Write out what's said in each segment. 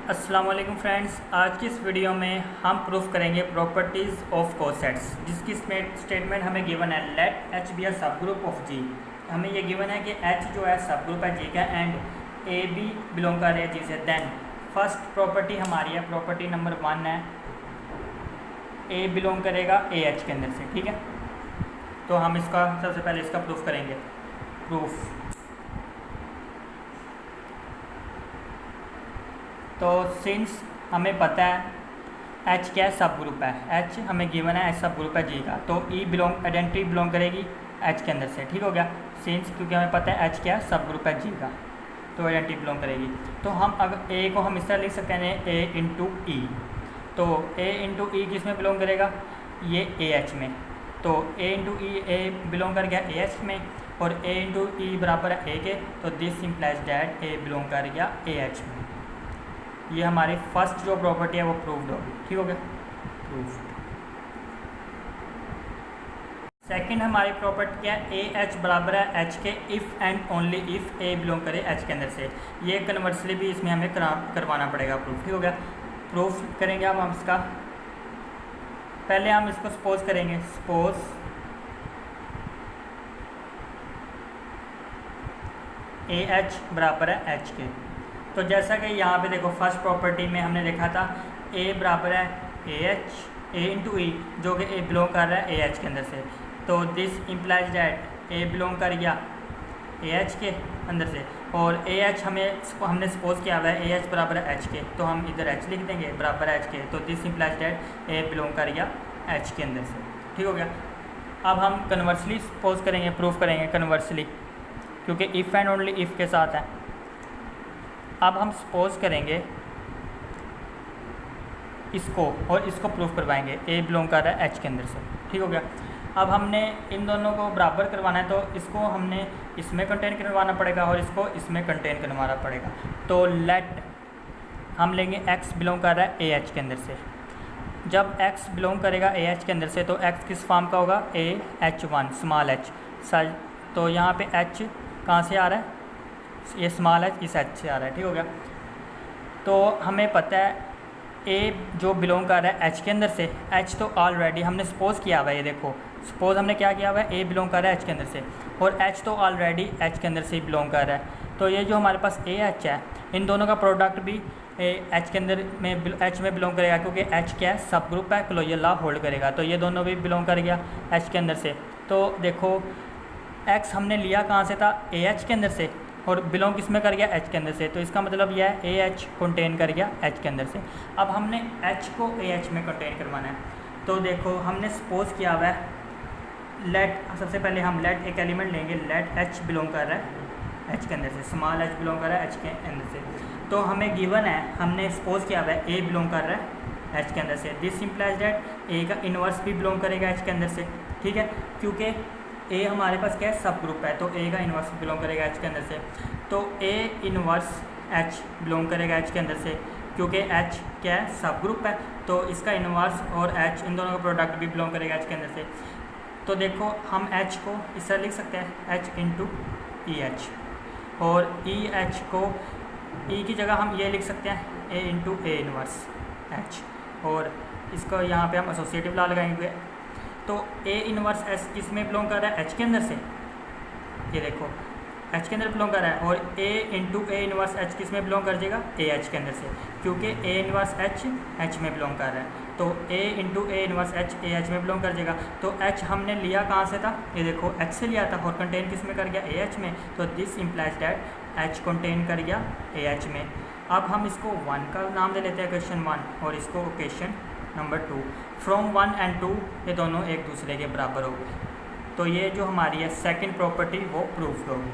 अस्सलाम वालेकुम फ्रेंड्स, आज की इस वीडियो में हम प्रूफ करेंगे प्रॉपर्टीज़ ऑफ कोसेट्स, जिसकी स्टेटमेंट हमें गिवन है late H be a subgroup of जी। हमें ये गिवन है कि एच जो है सब ग्रुप है जी का एंड ए बी बिलोंग कर रहा है जी से। देन फर्स्ट प्रॉपर्टी हमारी है, प्रॉपर्टी नंबर 1 है ए बिलोंग करेगा ए एच के अंदर से। ठीक है, तो हम इसका सबसे पहले इसका प्रूफ करेंगे। प्रूफ तो सिंस हमें पता है एच क्या है, सब ग्रुप है। एच हमें गिवन है, एच सब ग्रुप है जी का, तो ई बिलोंग आइडेंटिटी बिलोंग करेगी एच के अंदर से। ठीक हो गया, सिंस क्योंकि हमें पता है एच क्या है, सब ग्रुप है जी का, तो आइडेंटिटी बिलोंग करेगी। तो हम अगर ए को हम इस तरह लिख सकते हैं ए इंटू ई, तो ए इंटू ई किस में बिलोंग करेगा, ये ए एच में। तो a into E A belong कर गया ए एच में, और ए इंटू ई बराबर है ए के, तो this implies that A belong कर गया ए एच में। ये हमारी फर्स्ट जो प्रॉपर्टी है वो प्रूव्ड होगी। ठीक हो गया, प्रूव्ड। सेकंड हमारी प्रॉपर्टी क्या है, ए एच बराबर है एच के if and only if A belong करे एच के अंदर से। ये कन्वर्सली भी इसमें हमें करवाना पड़ेगा प्रूफ। ठीक हो गया, प्रूफ करेंगे अब हम इसका। पहले हम इसको सपोज करेंगे, सपोज ए एच बराबर है एच के। तो जैसा कि यहाँ पे देखो फर्स्ट प्रॉपर्टी में हमने देखा था ए बराबर है ए एच, ए इंटू ई, जो कि ए बिलोंग कर रहा है ए एच के अंदर से। तो this implies that A belong कर गया ए एच के अंदर से, और ए एच हमने सपोज किया हुआ है ए एच बराबर है एच के, तो हम इधर एच लिख देंगे बराबर एच के। तो this implies that A belong कर गया एच के अंदर से। ठीक हो गया, अब हम कन्वर्सली सपोज करेंगे, प्रूफ करेंगे कन्वर्सली, क्योंकि इफ़ एंड ओनली इफ़ के साथ है। अब हम सपोज करेंगे इसको, और इसको प्रूफ करवाएंगे ए बिलोंग कर रहा है एच के अंदर से। ठीक हो गया, अब हमने इन दोनों को बराबर करवाना है, तो इसको हमने इसमें कंटेन करवाना पड़ेगा और इसको इसमें कंटेन करवाना पड़ेगा। तो लेट हम लेंगे एक्स बिलोंग कर रहा है ए एच के अंदर से। जब एक्स बिलोंग करेगा ए एच के अंदर से, तो एक्स किस फॉर्म का होगा, A H one small H. तो यहाँ पे एच कहाँ से आ रहा है, ये स्मॉल एच इस एच से आ रहा है। ठीक हो गया, तो हमें पता है ए जो बिलोंग कर रहा है एच के अंदर से, एच तो ऑलरेडी हमने सपोज किया हुआ है। ये देखो सपोज हमने क्या किया हुआ है, ए बिलोंग कर रहा है एच के अंदर से, और एच तो ऑलरेडी एच के अंदर से ही बिलोंग कर रहा है। तो ये जो हमारे पास ए एच है, इन दोनों का प्रोडक्ट भी एच के अंदर में एच में बिलोंग करेगा, क्योंकि एच क्या है, सब ग्रुप है, क्लोजर लॉ होल्ड करेगा। तो ये दोनों भी बिलोंग कर गया एच के अंदर से। तो देखो एक्स हमने लिया कहाँ से था, ए एच के अंदर से, और बिलोंग किस में कर गया, एच के अंदर से। तो इसका मतलब यह है ए एच कंटेन कर गया एच के अंदर से। अब हमने एच को ए एच में कंटेन करवाना है। तो देखो हमने सपोज किया हुआ है लेट, सबसे पहले हम लेट एक एलिमेंट लेंगे, लेट एच बिलोंग कर रहा है एच के अंदर से, स्मॉल एच बिलोंग कर रहा है एच के अंदर से। तो हमें गिवन है, हमने सपोज किया हुआ है ए बिलोंग कर रहा है एच के अंदर से। दिस इम्प्लाइज डैट ए का इन्वर्स भी बिलोंग करेगा एच के अंदर से। ठीक है, क्योंकि ए हमारे पास क्या है, सब ग्रुप है, तो ए का इन्वर्स बिलोंग करेगा एच के अंदर से। तो ए इन्वर्स एच बिलोंग करेगा एच के अंदर से, क्योंकि एच क्या है, सब ग्रुप है, तो इसका इन्वर्स और एच इन दोनों का प्रोडक्ट भी बिलोंग करेगा एच के अंदर से। तो देखो हम एच को इस तरह लिख सकते हैं एच इंटू ई एच, और ई एच को ई की जगह हम ये लिख सकते हैं ए इंटू ए इन्वर्स एच, और इसको यहाँ पे हम एसोसिएटिव लॉ लगाएंगे। तो ए इन्वर्स एच किस में बिलोंग कर रहा है, एच के अंदर से। ये देखो एच के अंदर बिलोंग कर रहा है, और ए इंटू ए इन्वर्स एच किस में बिलोंग कर जाएगा, ए एच के अंदर से, क्योंकि ए इन्वर्स एच में बिलोंग कर रहा है। तो a into a inverse h A h में बिलोंग कर जाएगा। तो एच हमने लिया कहाँ से था, ये देखो एच से लिया था, और कंटेन किस में कर गया, ए एच में। तो this implies that H contain कर गया ए एच में। अब हम इसको 1 का नाम दे लेते हैं, क्वेश्चन 1, और इसको क्वेश्चन नंबर 2। फ्रॉम 1 and 2 ये दोनों एक दूसरे के बराबर हो गए। तो ये जो हमारी है सेकंड प्रॉपर्टी वो प्रूफ होगी।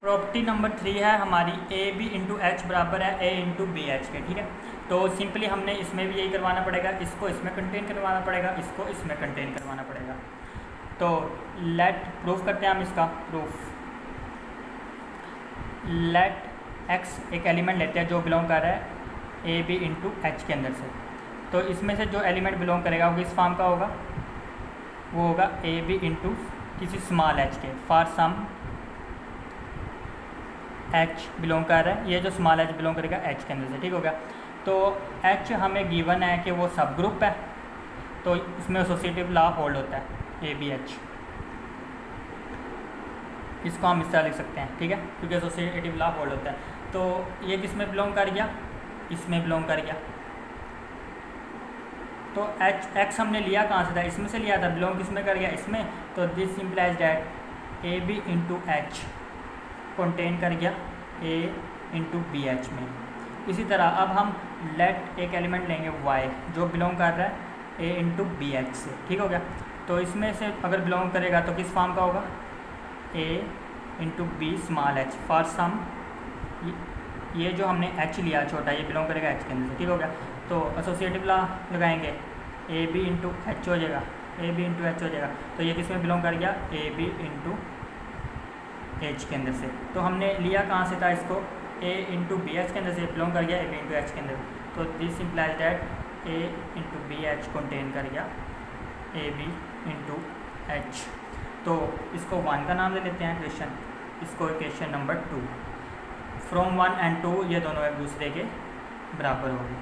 प्रॉपर्टी नंबर 3 है हमारी ए बी इंटू एच बराबर है ए इंटू बी एच के। ठीक है, तो सिंपली हमने इसमें भी यही करवाना पड़ेगा, इसको इसमें कंटेन करवाना पड़ेगा, इसको इसमें कंटेन करवाना पड़ेगा। तो लेट प्रूफ करते हैं हम इसका प्रूफ। लेट एक्स एक एलिमेंट लेते हैं जो बिलोंग कर रहा है ए बी इंटू एच के अंदर से। तो इसमें से जो एलिमेंट बिलोंग करेगा वो किस फॉर्म का होगा, वो होगा ए बी इंटू किसी स्मॉल एच के, फॉर सम एच बिलोंग कर रहा है, ये जो स्मॉल एच बिलोंग करेगा एच के अंदर से, ठीक हो गया। तो एच हमें गिवन है कि वो सब ग्रुप है, तो इसमें एसोसिएटिव लॉ होल्ड होता है ए बी एच, इसको हम इस तरह लिख सकते हैं, ठीक है, क्योंकि एसोसिएटिव लॉ होल्ड होता है। तो ये किस में बिलोंग कर गया, इसमें बिलोंग कर गया। तो एच एक्स हमने लिया कहाँ से था, इसमें से लिया था, बिलोंग किस में कर गया, इसमें। तो this implies that A B into H contain कर गया ए इंटू बी एच में। इसी तरह अब हम लेट एक एलिमेंट लेंगे वाई जो बिलोंग कर रहा है ए इंटू बी एच से, ठीक हो गया। तो इसमें से अगर बिलोंग करेगा तो किस फॉर्म का होगा, a into b small h for some, ये जो हमने एच लिया छोटा ये बिलोंग करेगा एच के अंदर से, ठीक हो गया। तो एसोसिएटिव लॉ लगाएंगे, ए बी इंटू एच हो जाएगा, ए बी इंटू एच हो जाएगा। तो ये किस में बिलोंग कर गया, ए बी इंटू एच के अंदर से। तो हमने लिया कहाँ से था इसको, ए इंटू बी एच के अंदर से, बिलोंग कर गया ए बी इंटू एच के अंदर। तो this implies that A into B H contain कर गया ए बी इंटू एच। तो इसको 1 का नाम दे लेते हैं इक्वेशन, इसको इक्वेशन नंबर 2। फ्रॉम 1 एंड 2 ये दोनों एक दूसरे के बराबर होगी।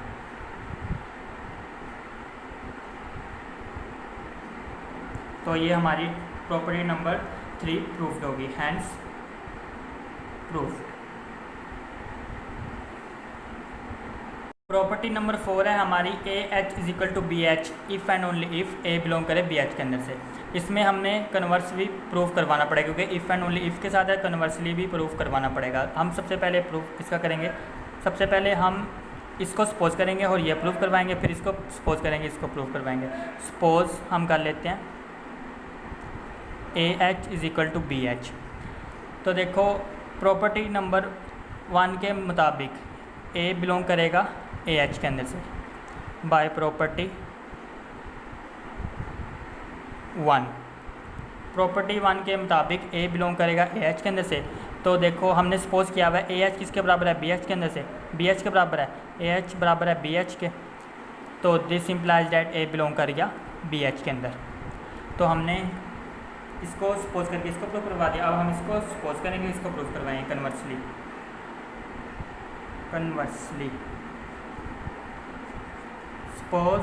तो ये हमारी प्रॉपर्टी नंबर 3 प्रूफ्ड होगी, हैंस प्रूफ्ड। प्रॉपर्टी नंबर 4 है हमारी A H is equal to B H if and only if A belong करे बी एच के अंदर से। इसमें हमें कन्वर्स भी प्रूफ करवाना पड़ेगा, क्योंकि इफ़ एंड ओनली इफ़ के साथ है कन्वर्सली भी प्रूफ करवाना पड़ेगा। हम सबसे पहले प्रूफ इसका करेंगे, सबसे पहले हम इसको सपोज करेंगे और ये प्रूफ करवाएंगे, फिर इसको सपोज करेंगे, इसको प्रूफ करवाएंगे। सपोज हम कर लेते हैं A H is equal to B H. तो देखो प्रॉपर्टी नंबर 1 के मुताबिक ए बिलोंग करेगा ए एच के अंदर से, बाय प्रॉपर्टी 1। प्रॉपर्टी 1 के मुताबिक ए बिलोंग करेगा ए एच के अंदर से। तो देखो हमने सपोज किया हुआ है ए एच किसके बराबर है, बी एच के अंदर से, बी एच के बराबर है, ए एच बराबर है बी एच के। तो this implies that A belong कर गया बी एच के अंदर। तो हमने इसको सपोज करके इसको प्रूफ करवा दिया। अब हम इसको सपोज करेंगे, इसको प्रूफ करवाएंगे कन्वर्सली। सपोज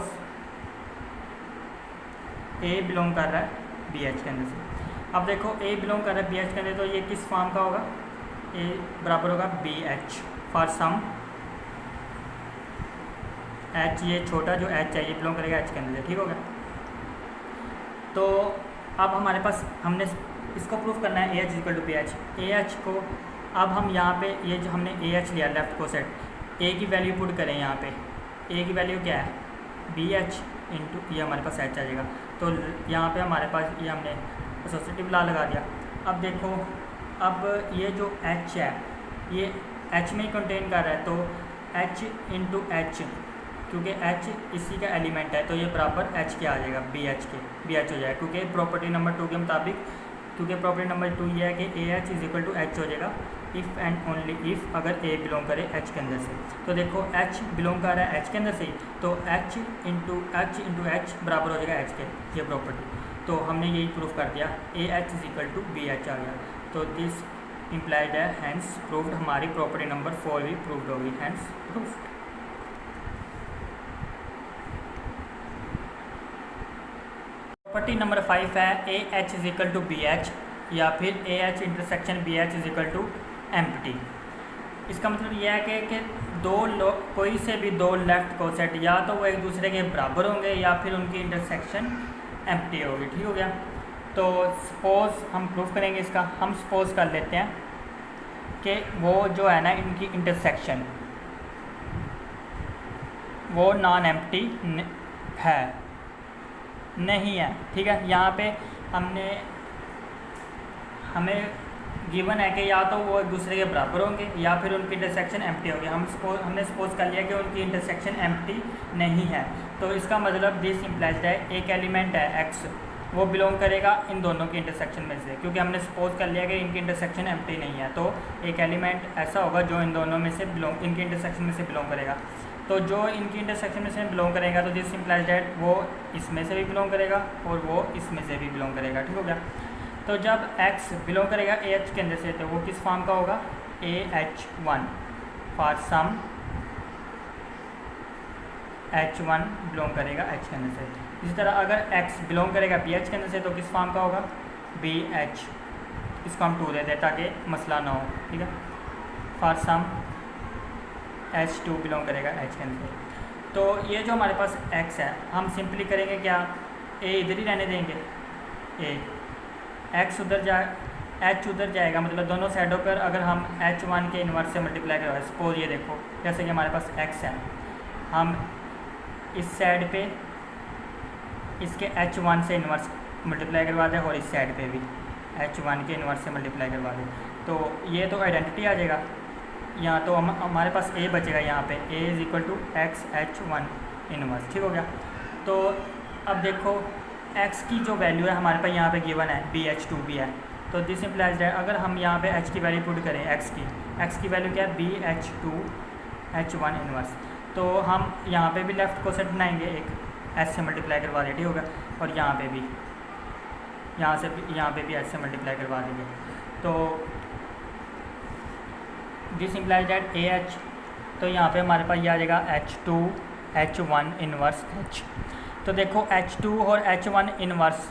ए बिलोंग कर रहा है बी एच के अंदर से। अब देखो ए बिलोंग कर रहा है बी एच के अंदर, तो ये किस फॉर्म का होगा, ए बराबर होगा B H for some H, ये छोटा जो एच है ये बिलोंग करेगा एच के अंदर से, ठीक हो गया। तो अब हमारे पास हमने इसको प्रूफ करना है A H equal to B H. A H को अब हम यहाँ पे ये जो हमने ए एच लिया लेफ्ट को सेट, ए की वैल्यू पुट करें यहाँ पे, ए की वैल्यू क्या है बी एच इंटू ये हमारे पास एच आ जाएगा। तो यहाँ पे हमारे पास ये हमने एसोसिएटिव लॉ लगा दिया। अब देखो अब ये जो एच है ये एच में ही कंटेन कर रहा है, तो एच इंटू एच, क्योंकि एच इसी का एलिमेंट है तो ये बराबर एच के आ जाएगा, बी एच के, बी एच हो जाएगा। क्योंकि प्रॉपर्टी नंबर 2 के मुताबिक, क्योंकि प्रॉपर्टी नंबर 2 ये है कि A H is equal to H हो जाएगा इफ़ एंड ओनली इफ़ अगर ए बिलोंग करे एच के अंदर से। तो देखो एच बिलोंग कर रहा है एच के अंदर से ही, तो एच इंटू एच बराबर हो जाएगा एच के, ये प्रॉपर्टी। तो हमने यही प्रूफ कर दिया, a H is equal to B h आ गया। तो दिस इम्प्लाइड है, हैंस प्रूव्ड। हमारी प्रॉपर्टी नंबर 4 भी प्रूव्ड होगी, हैंस प्रूव्ड। प्रॉपर्टी नंबर 5 है A H is equal to B H या फिर A H intersection B H is equal to empty. इसका मतलब यह है कि कोई से भी दो लेफ्ट को सेट या तो वो एक दूसरे के बराबर होंगे या फिर उनकी इंटरसेक्शन एम्प्टी होगी, ठीक हो गया। तो सपोज हम प्रूफ करेंगे इसका, हम सपोज कर लेते हैं कि वो जो है ना इनकी इंटरसेक्शन वो नॉन एम्प्टी है, नहीं है, ठीक है। यहाँ पे हमें गिवन है कि या तो वो एक दूसरे के बराबर होंगे या फिर उनकी इंटरसेक्शन एम्प्टी होगी। हमने सपोज कर लिया कि उनकी इंटरसेक्शन एम्प्टी नहीं है। तो इसका मतलब दिस इम्प्लाइज है एक एलिमेंट है एक्स, वो बिलोंग करेगा इन दोनों की इंटरसेक्शन में से, क्योंकि हमने सपोज कर लिया कि इनकी इंटरसेक्शन एम्प्टी नहीं है। तो एक एलिमेंट ऐसा होगा जो इन दोनों में से इनकी इंटरसेक्शन में से बिलोंग करेगा। तो जो इनकी इंटरसेक्शन में से बिलोंग करेगा तो दिस इम्प्लाइज दैट वो इसमें से भी बिलोंग करेगा और वो इसमें से भी बिलोंग करेगा, ठीक हो गया। तो जब x बिलोंग करेगा ए एच के अंदर से तो वो किस फॉर्म का होगा, AH1 for some H1 belong करेगा H के अंदर से। इसी तरह अगर X बिलोंग करेगा BH के अंदर से तो किस फॉर्म का होगा, BH। इसको हम 2 दे दें ताकि मसला ना हो, ठीक है। फॉर सम H2 बिलोंग करेगा H के अंदर से। तो ये जो हमारे पास X है, हम सिंपली करेंगे क्या, A इधर ही रहने देंगे, X उधर जाए, H उधर जाएगा, मतलब दोनों साइडों पर अगर हम H1 के इन्वर्स से मल्टीप्लाई करवाएं, सपोज ये देखो जैसे कि हमारे पास X है, हम इस साइड पे इसके H1 से इन्वर्स मल्टीप्लाई करवा दें और इस साइड पे भी H1 के इन्वर्स से मल्टीप्लाई करवा दें, तो ये तो आइडेंटिटी आ जाएगा। यहाँ तो हमारे पास A बचेगा, यहाँ पे A is equal to x H1 inverse, ठीक हो गया। तो अब देखो X की जो वैल्यू है हमारे पास यहाँ पे गिवन है BH2 भी है, तो दिस इम्प्लाइज दैट अगर हम यहाँ पे H की वैल्यू पुट करें, X की वैल्यू क्या है, BH2 H1 इन्वर्स, तो हम यहाँ पे भी लेफ़्ट को सेट बनाएंगे, एक H से मल्टीप्लाई करवा दें, ठीक होगा, और यहाँ पे भी यहाँ पे भी H से मल्टीप्लाई करवा देंगे। तो दिस इम्प्लाइज दैट AH, तो यहाँ पे हमारे पास ये आ जाएगा H2 H1 इन्वर्स H। तो देखो H2 और H1 इन्वर्स,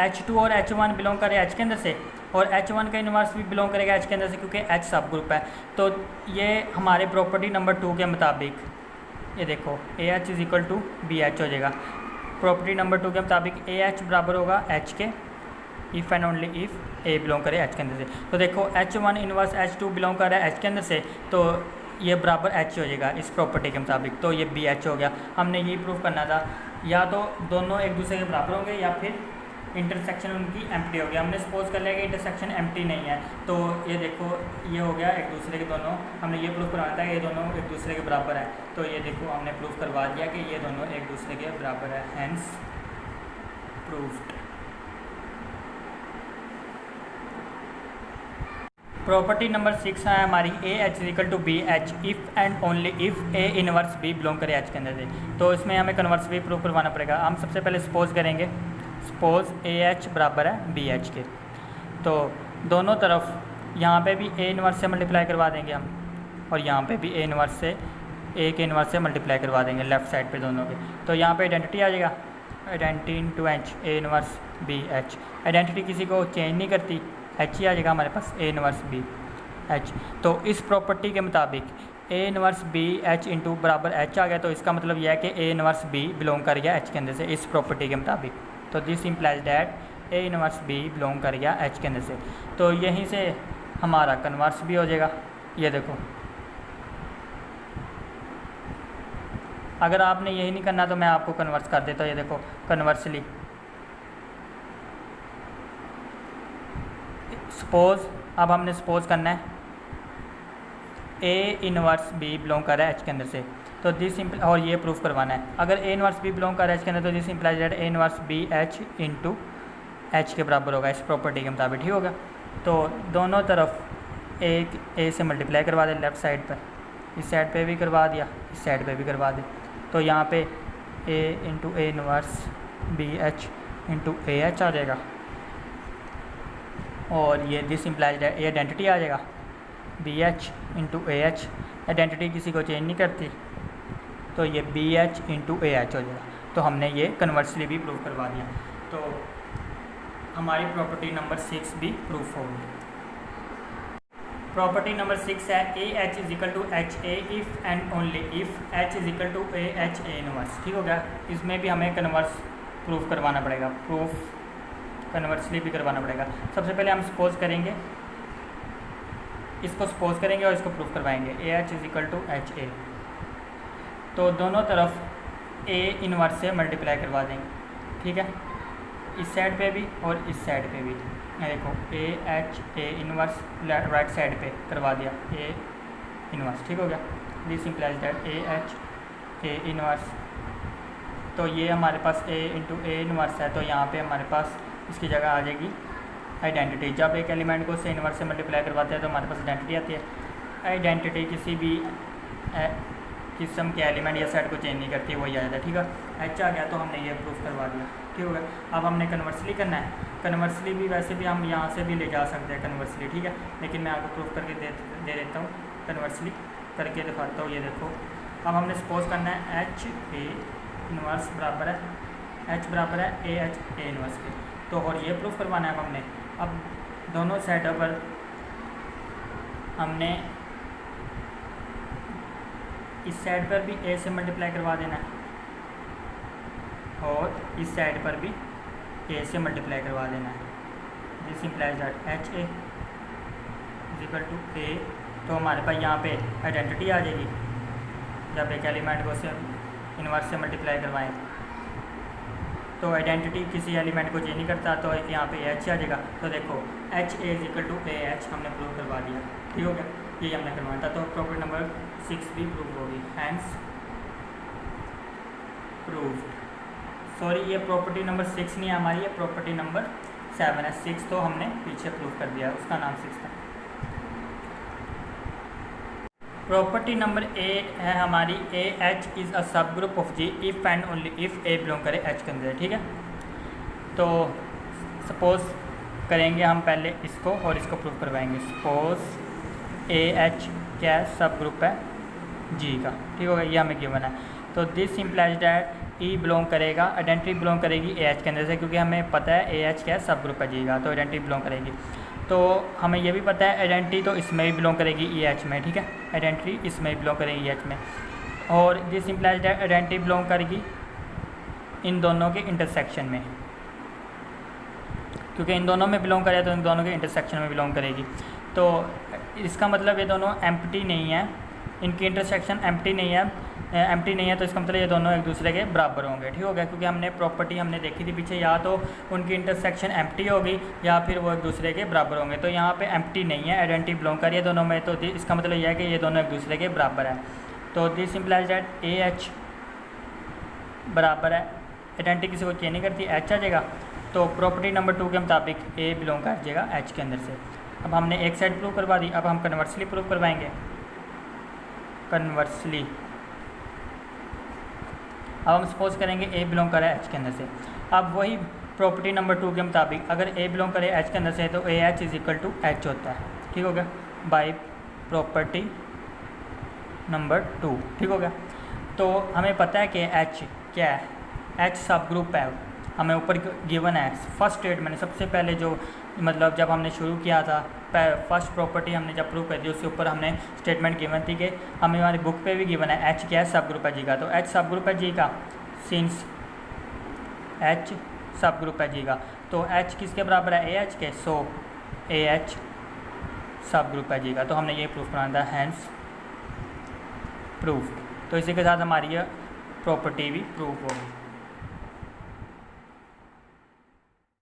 H2 और H1 बिलोंग करे H के अंदर से, और H1 का इन्वर्स भी बिलोंग करेगा H के अंदर से, क्योंकि H सब ग्रुप है। तो ये हमारे प्रॉपर्टी नंबर 2 के मुताबिक ये देखो AH is equal to BH हो जाएगा। प्रॉपर्टी नंबर 2 के मुताबिक AH बराबर होगा H के, if and only if A belong करे H के अंदर से। तो देखो H1 इन्वर्स H2 बिलोंग कर रहा है H के अंदर से, तो ये बराबर H हो जाएगा इस प्रॉपर्टी के मुताबिक, तो ये BH हो गया। हमने यही प्रूफ करना था, या तो दोनों एक दूसरे के बराबर होंगे या फिर इंटरसेक्शन उनकी एम्प्टी हो गया। हमने सपोज कर लिया कि इंटरसेक्शन एम्प्टी नहीं है, तो ये देखो ये हो गया एक दूसरे के दोनों, हमने ये प्रूफ करवाया था कि ये दोनों एक दूसरे के बराबर है, तो ये देखो हमने प्रूफ करवा दिया कि ये दोनों एक दूसरे के बराबर है, हैंस प्रूफ्ड। प्रॉपर्टी नंबर 6 है हमारी AH equal to BH if and only if A inverse B belong करे H के अंदर से। तो इसमें हमें कन्वर्स भी प्रूव करवाना पड़ेगा। हम सबसे पहले सपोज करेंगे, सपोज AH बराबर है BH के, तो दोनों तरफ यहाँ पे भी A इन्वर्स से मल्टीप्लाई करवा देंगे हम, और यहाँ पे भी A इन्वर्स से A के इन्वर्स से मल्टीप्लाई करवा देंगे लेफ़्ट साइड पे दोनों के। तो यहाँ पे आइडेंटिटी आ जाएगा, identity into H, A inverse BH। Identity किसी को चेंज नहीं करती, H ही आ जाएगा हमारे पास, A इन्वर्स BH। तो इस प्रॉपर्टी के मुताबिक A इन्वर्स BH इंटू बराबर H आ गया, तो इसका मतलब यह है कि A इन्वर्स B बिलोंग कर गया H के अंदर से इस प्रॉपर्टी के मुताबिक। तो this implies that A inverse B belong कर गया H के अंदर से। तो यहीं से हमारा कन्वर्स भी हो जाएगा। ये देखो, अगर आपने यही नहीं करना तो मैं आपको कन्वर्स कर देता हूँ। ये देखो कन्वर्सली, सपोज, अब हमने सपोज करना है A इन्वर्स B बिलोंग कर रहा है H के अंदर से, तो दिस और ये प्रूफ करवाना है। अगर A इन्वर्स B बिलोंग कर रहा है H के अंदर, तो this implies that A inverse BH into H के बराबर होगा इस प्रॉपर्टी के मुताबिक, ठीक होगा। तो दोनों तरफ एक A से मल्टीप्लाई करवा दे लेफ़्ट साइड पर, इस साइड पे भी करवा दिया, इस साइड पे भी करवा दे, तो यहाँ पे A into A inverse BH into AH आ जाएगा, और ये दिस इम्प्लाइज ये आइडेंटिटी आ जाएगा BH इंटू AH। आइडेंटिटी किसी को चेंज नहीं करती, तो ये BH इंटू AH हो जाएगा। तो हमने ये कन्वर्सली भी प्रूफ करवा दिया, तो हमारी प्रॉपर्टी नंबर 6 भी प्रूफ होगी। प्रॉपर्टी नंबर 6 है AH is equal to HA if and only if H is equal to AH A inverse, ठीक हो गया। इसमें भी हमें कन्वर्स प्रूफ करवाना पड़ेगा, प्रूफ कन्वर्सली भी करवाना पड़ेगा। सबसे पहले हम सपोज करेंगे, इसको सपोज करेंगे और इसको प्रूफ करवाएंगे AH is equal to HA। तो दोनों तरफ A इन्वर्स से मल्टीप्लाई करवा देंगे, ठीक है, इस साइड पे भी और इस साइड पे भी। देखो AH A inverse right side पे करवा दिया A इन्वर्स, ठीक हो गया। This implies that AH A inverse, तो ये हमारे पास A इंटू A इन्वर्स है, तो यहाँ पे हमारे पास इसकी जगह आ जाएगी आइडेंटिटी। जब एक एलिमेंट को उससे इन्वर्स से मल्टीप्लाई करवाते हैं तो हमारे पास आइडेंटिटी आती है। आइडेंटिटी किसी भी किस्म के एलिमेंट या सेट को चेंज नहीं करती, वही आ जाता है, ठीक है। H आ गया तो हमने ये प्रूफ करवा दिया, ठीक होगा। अब हमने कन्वर्सली करना है, कन्वर्सली भी वैसे भी हम यहाँ से भी ले जा सकते हैं कन्वर्सली, ठीक है, लेकिन मैं आपको प्रूफ करके दे देता हूँ, कन्वर्सली करके दिखाता हूँ। ये देखो, अब हमने सपोज करना है एच ए इनवर्स बराबर है एच बराबर है ए एच ए इनवर्स के, तो और ये प्रूफ करवाना है अब हमने। अब दोनों साइडों पर हमने इस साइड पर भी ए से मल्टीप्लाई करवा देना है और इस साइड पर भी ए से मल्टीप्लाई करवा देना है। This implies that h A is equal to a, तो हमारे पास यहाँ पे आइडेंटिटी आ जाएगी जब एक एलिमेंट को से इनवर्स से मल्टीप्लाई करवाएं, तो आइडेंटिटी किसी एलिमेंट को चेंज नहीं करता, तो यहाँ पे एच आ जाएगा। तो देखो H A is equal to A H हमने प्रूव करवा दिया, ठीक हो गया, ये हमने करवाना था। तो प्रॉपर्टी नंबर 6 भी प्रूव होगी, हैंस प्रूव्ड। सॉरी, ये प्रॉपर्टी नंबर 6 नहीं है हमारी, ये प्रॉपर्टी नंबर 7 है। 6 तो हमने पीछे प्रूव कर दिया, उसका नाम 6 था। प्रॉपर्टी नंबर 8 है हमारी A H is a subgroup of G if and only if A belong करे एच के अंदर, ठीक है। तो सपोज करेंगे हम पहले इसको और इसको प्रूव करवाएंगे। सपोज ए एच क्या है, सब ग्रुप है जी का, ठीक होगा, ये हमें गिवन है। तो this implies that E belong करेगा, आइडेंटिटी बिलोंग करेगी ए एच के अंदर से, क्योंकि हमें पता है ए एच क्या है, सब ग्रुप है जी का, तो आइडेंटिटी बिलोंग करेगी। तो हमें ये भी पता है आइडेंटिटी तो इसमें भी बिलोंग करेगी ई एच में, ठीक है, आइडेंटिटी इसमें भी बिलोंग करेगी ई एच में। और this implies that identity belong करेगी इन दोनों के इंटरसेक्शन में, क्योंकि इन दोनों में बिलोंग करे तो इन दोनों के इंटरसेक्शन में बिलोंग करेगी। तो इसका मतलब ये दोनों एम्प्टी नहीं है, इनकी इंटरसेक्शन एम्प्टी नहीं है, तो इसका मतलब ये दोनों एक दूसरे के बराबर होंगे, ठीक हो गया, क्योंकि हमने प्रॉपर्टी हमने देखी थी पीछे, या तो उनकी इंटरसेक्शन एम्प्टी होगी या फिर वो एक दूसरे के बराबर होंगे। तो यहाँ पे एम्प्टी नहीं है, आइडेंटिटी बिलोंग कर रही है दोनों में, तो इसका मतलब यह है कि ये दोनों एक दूसरे के बराबर है। तो this implies that A H बराबर है, आइडेंटिटी किसी को चेंज नहीं करती, एच आ जाएगा। तो प्रॉपर्टी नंबर 2 के मुताबिक ए बिलोंग कर जाएगा एच के अंदर से। अब हमने एक साइड प्रूव करवा दी, अब हम कन्वर्सली प्रूव करवाएंगे। कन्वर्सली अब हम सपोज करेंगे ए बिलोंग करे एच के अंदर से। अब वही प्रॉपर्टी नंबर 2 के मुताबिक अगर ए बिलोंग करे एच के अंदर से तो A H is equal to H होता है, ठीक हो गया, बाय प्रॉपर्टी नंबर 2, ठीक हो गया। तो हमें पता है कि एच क्या है, एच सब ग्रुप है, हमें ऊपर गिवन है। फर्स्ट स्टेटमेंट सबसे पहले जो मतलब जब हमने शुरू किया था, फर्स्ट प्रॉपर्टी हमने जब प्रूव कर दी उसके ऊपर हमने स्टेटमेंट गिवन थी कि हमें हमारी बुक पे भी गिवन है एच क्या है, सब ग्रुप है जी का। तो एच सब ग्रुप है जी का, सिंस एच सब ग्रुप है जी का, तो एच किसके बराबर है, ए एच के, सो ए एच सब ग्रुप है जी का। तो हमने ये प्रूफ बनाना था, हैंस प्रूफ। तो इसी के साथ हमारी ये प्रॉपर्टी भी प्रूफ होगी।